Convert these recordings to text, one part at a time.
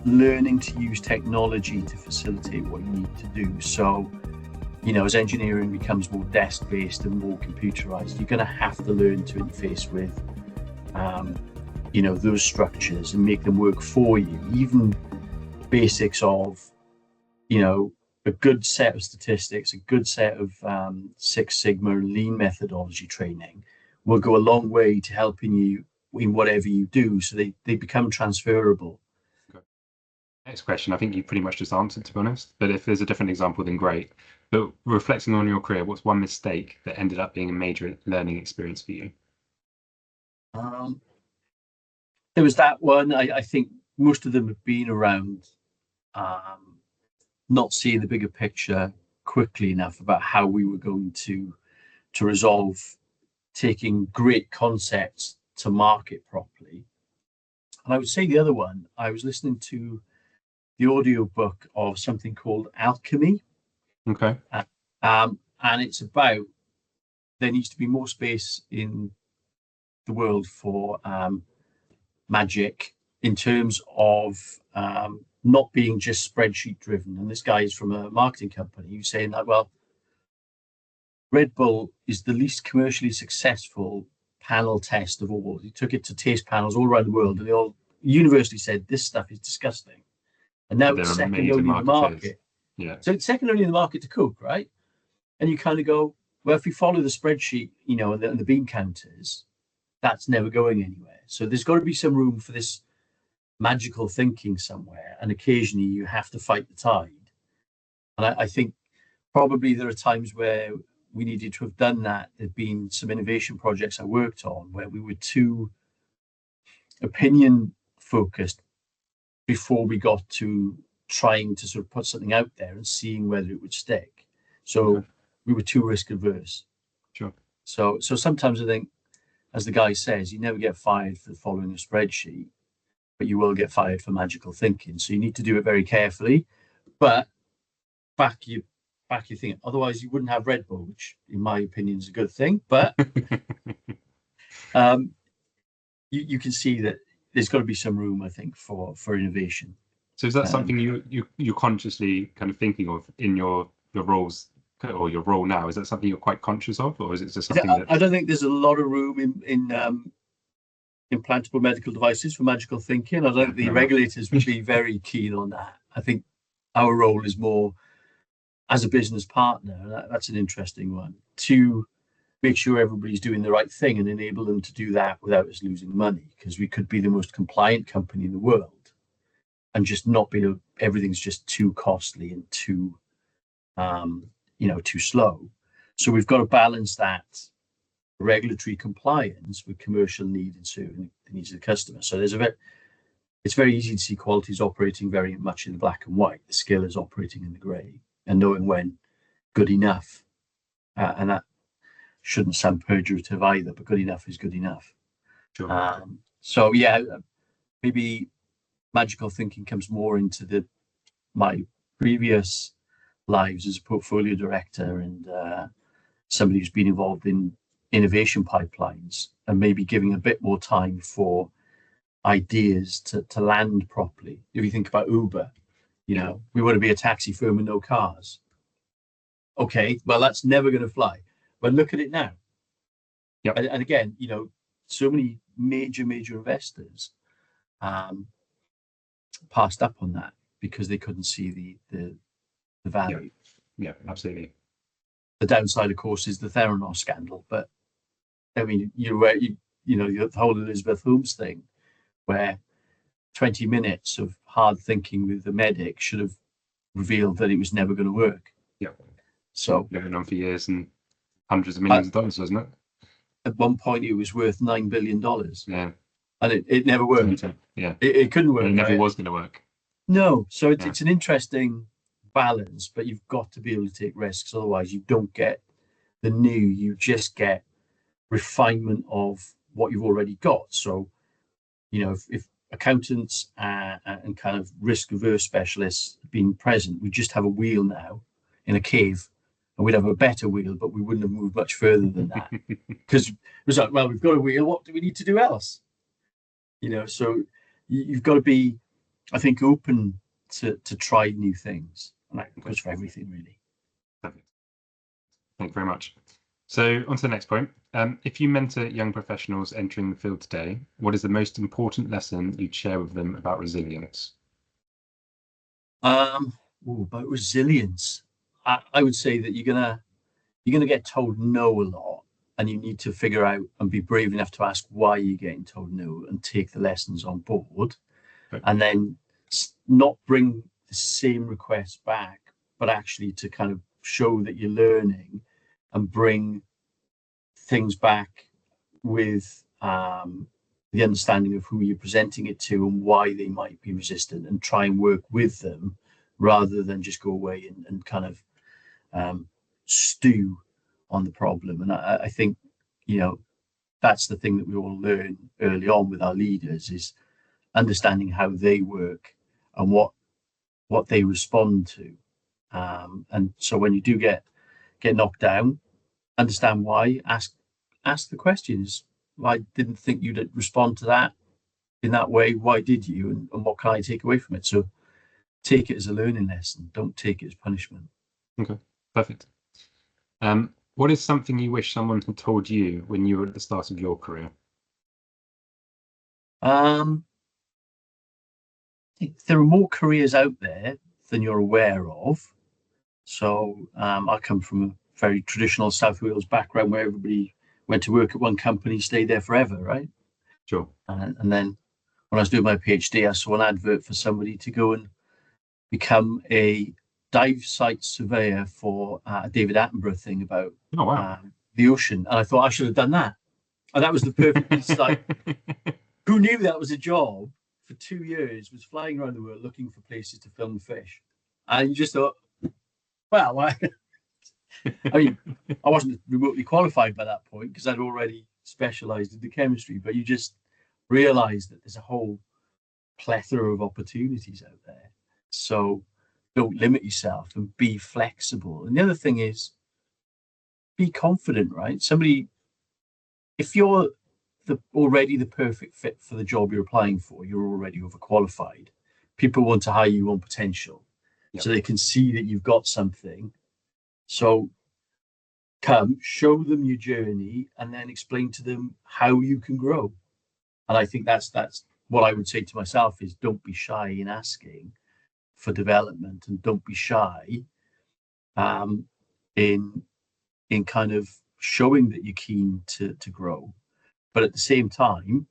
learning to use technology to facilitate what you need to do. So, as engineering becomes more desk-based and more computerized, you're going to have to learn to interface with, those structures and make them work for you. Even basics of, a good set of statistics, a good set of Six Sigma and Lean methodology training will go a long way to helping you in whatever you do. So they become transferable. Okay. Next question, I think you pretty much just answered, to be honest, but if there's a different example, then great. But reflecting on your career, what's one mistake that ended up being a major learning experience for you? There was that one. I think most of them have been around not seeing the bigger picture quickly enough about how we were going to resolve taking great concepts to market properly. And I would say the other one, I was listening to the audio book of something called Alchemy. Okay. And it's about there needs to be more space in the world for magic in terms of not being just spreadsheet driven. And this guy is from a marketing company who's saying that, well, Red Bull is the least commercially successful panel test of all. He took it to taste panels all around the world, and they all universally said this stuff is disgusting. And now it's second only in the market. Yeah. So it's second only in the market to Coke, right? And you kind of go, well, if we follow the spreadsheet, and the bean counters, that's never going anywhere. So there's got to be some room for this magical thinking somewhere, and occasionally you have to fight the tide. And I think probably there are times where we needed to have done that. There've been some innovation projects I worked on where we were too opinion focused before we got to trying to sort of put something out there and seeing whether it would stick. So we were too risk averse. Sure. So sometimes I think, as the guy says, you never get fired for following a spreadsheet, but you will get fired for magical thinking. So you need to do it very carefully, but back your thing. Otherwise, you wouldn't have Red Bull, which, in my opinion, is a good thing. But you can see that there's got to be some room, I think, for innovation. So is that something you're consciously kind of thinking of in your roles or your role now? Is that something you're quite conscious of, or is it just something that I don't think there's a lot of room in implantable medical devices for magical thinking. I don't think the regulators would be very keen on that. I think our role is more as a business partner. That's an interesting one, to make sure everybody's doing the right thing and enable them to do that without us losing money, because we could be the most compliant company in the world and just not be everything's just too costly and too too slow. So we've got to balance that regulatory compliance with commercial need and serving the needs of the customer. So it's very easy to see qualities operating very much in the black and white. The skill is operating in the grey and knowing when good enough, and that shouldn't sound pejorative either, but good enough is good enough. Sure. So maybe magical thinking comes more into my previous lives as a portfolio director and somebody who's been involved in innovation pipelines, and maybe giving a bit more time for ideas to land properly. If you think about Uber, we want to be a taxi firm with no cars. Okay, well, that's never going to fly. But look at it now. Yep. And again, so many major investors passed up on that because they couldn't see the value. Yeah, absolutely. The downside, of course, is the Theranos scandal. But I mean, the whole Elizabeth Holmes thing, where 20 minutes of hard thinking with the medic should have revealed that it was never going to work. Yeah. So going on for years and hundreds of millions of dollars, wasn't it? At one point, it was worth $9 billion. Yeah. And it never worked. Yeah. It couldn't work. It never was going to work. No. So it's an interesting balance, but you've got to be able to take risks. Otherwise, you don't get the new. You just get refinement of what you've already got. So, if accountants and kind of risk-averse specialists have been present, we just have a wheel now in a cave, and we'd have a better wheel, but we wouldn't have moved much further than that. Because it was like, well, we've got a wheel. What do we need to do else? So you've got to be I think open to try new things, and that goes for everything really. Perfect. Thank you very much. So on to the next point. If you mentor young professionals entering the field today, what is the most important lesson you'd share with them about resilience? About resilience, I would say that you're gonna get told no a lot, and you need to figure out and be brave enough to ask why you're getting told no and take the lessons on board, Okay. and then not bring the same request back, but actually to kind of show that you're learning and bring things back with the understanding of who you're presenting it to and why they might be resistant, and try and work with them rather than just go away and kind of stew on the problem. And I think, that's the thing that we all learn early on with our leaders, is understanding how they work and what they respond to. And so when you do get knocked down, understand why. Ask the questions. I didn't think you'd respond to that in that way. Why did you? And what can I take away from it? So take it as a learning lesson. Don't take it as punishment. Okay, perfect. What is something you wish someone had told you when you were at the start of your career? There are more careers out there than you're aware of. So I come from a very traditional South Wales background where everybody went to work at one company, stayed there forever, right? Sure. And then when I was doing my PhD, I saw an advert for somebody to go and become a dive site surveyor for a David Attenborough thing about the ocean. And I thought I should have done that. And that was the perfect piece. Like, who knew that was a job for 2 years, was flying around the world looking for places to film fish. And you just thought, well, I mean, I wasn't remotely qualified by that point because I'd already specialized in the chemistry, but you just realize that there's a whole plethora of opportunities out there. So don't limit yourself and be flexible. And the other thing is be confident, right? If you're already the perfect fit for the job you're applying for, you're already overqualified. People want to hire you on potential. Yep. So they can see that you've got something. So come, show them your journey, and then explain to them how you can grow. And I think that's what I would say to myself is, don't be shy in asking for development, and don't be shy in kind of showing that you're keen to grow. But at the same time,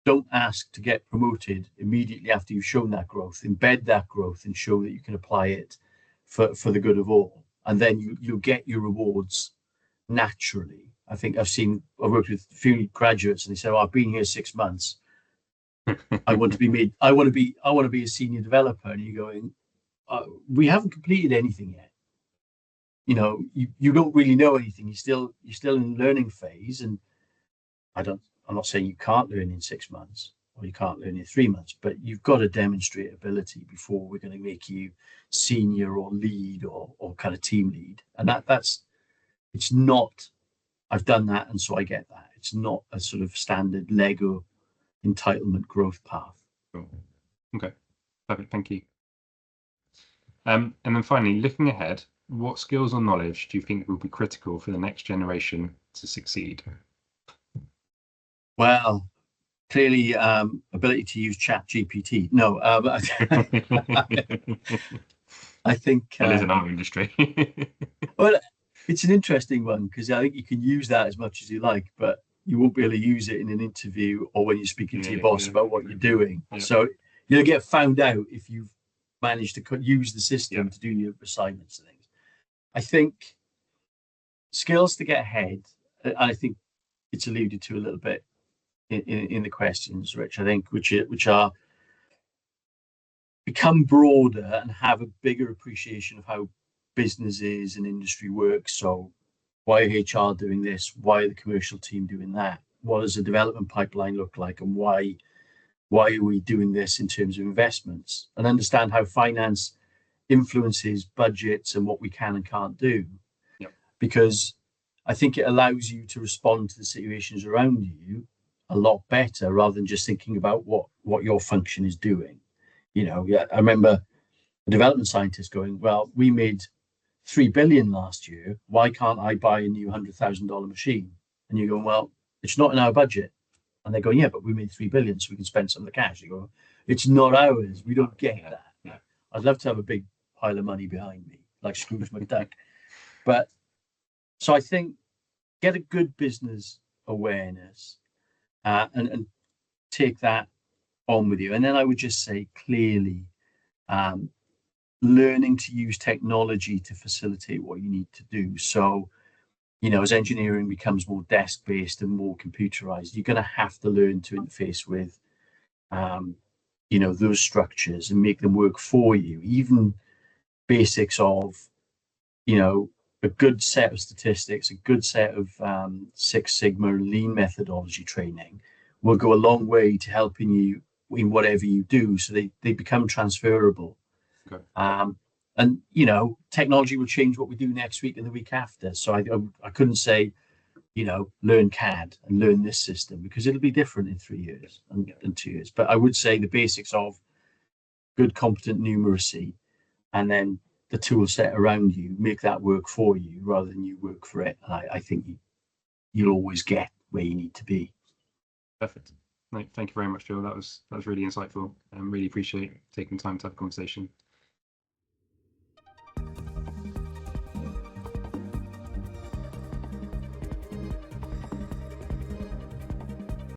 don't ask to get promoted immediately after you've shown that growth. Embed that growth and show that you can apply it for the good of all. And then you'll get your rewards naturally. I think I've worked with a few graduates and they say, "Oh, I've been here 6 months. I want to be a senior developer." And you're going, we haven't completed anything yet. You don't really know anything. You're still in the learning phase. And I'm not saying you can't learn in 6 months or you can't learn in 3 months, but you've got to demonstrate ability before we're going to make you senior or lead or kind of team lead. And it's not, I've done that and so I get that. It's not a sort of standard Lego entitlement growth path. Cool. Okay, perfect. Thank you. And then finally, looking ahead, what skills or knowledge do you think will be critical for the next generation to succeed? Well, clearly, ability to use ChatGPT. No, I think that is in our industry. Well, it's an interesting one because I think you can use that as much as you like, but you won't be able to use it in an interview or when you're speaking to your boss about what you're doing. Yeah. So you'll get found out if you've managed to use the system to do your assignments and things. I think skills to get ahead, and I think it's alluded to a little bit in the questions, Rich, I think, which are become broader and have a bigger appreciation of how businesses and industry works. So why are HR doing this? Why are the commercial team doing that? What does a development pipeline look like? And why are we doing this in terms of investments? And understand how finance influences budgets and what we can and can't do. Yep. Because I think it allows you to respond to the situations around you a lot better rather than just thinking about what your function is doing. Yeah, I remember a development scientist going, well, we made 3 billion last year. Why can't I buy a new $100,000 machine? And you go, well, it's not in our budget. And they're going, yeah, but we made 3 billion, so we can spend some of the cash. You go, it's not ours. We don't get that. Yeah. I'd love to have a big pile of money behind me, like Scrooge McDuck. But so I think get a good business awareness and take that on with you. And then I would just say clearly, learning to use technology to facilitate what you need to do. So, as engineering becomes more desk-based and more computerized, you're going to have to learn to interface with, those structures and make them work for you. Even basics of, a good set of statistics, a good set of Six Sigma lean methodology training will go a long way to helping you in whatever you do. So they become transferable. Okay. And technology will change what we do next week and the week after. So I couldn't say, learn CAD and learn this system, because it'll be different in 3 years and 2 years. But I would say the basics of good, competent numeracy, and then the tool set around you, make that work for you rather than you work for it. And I think you'll always get where you need to be. Perfect. No, thank you very much, Joe. That was really insightful. Really appreciate taking time to have a conversation.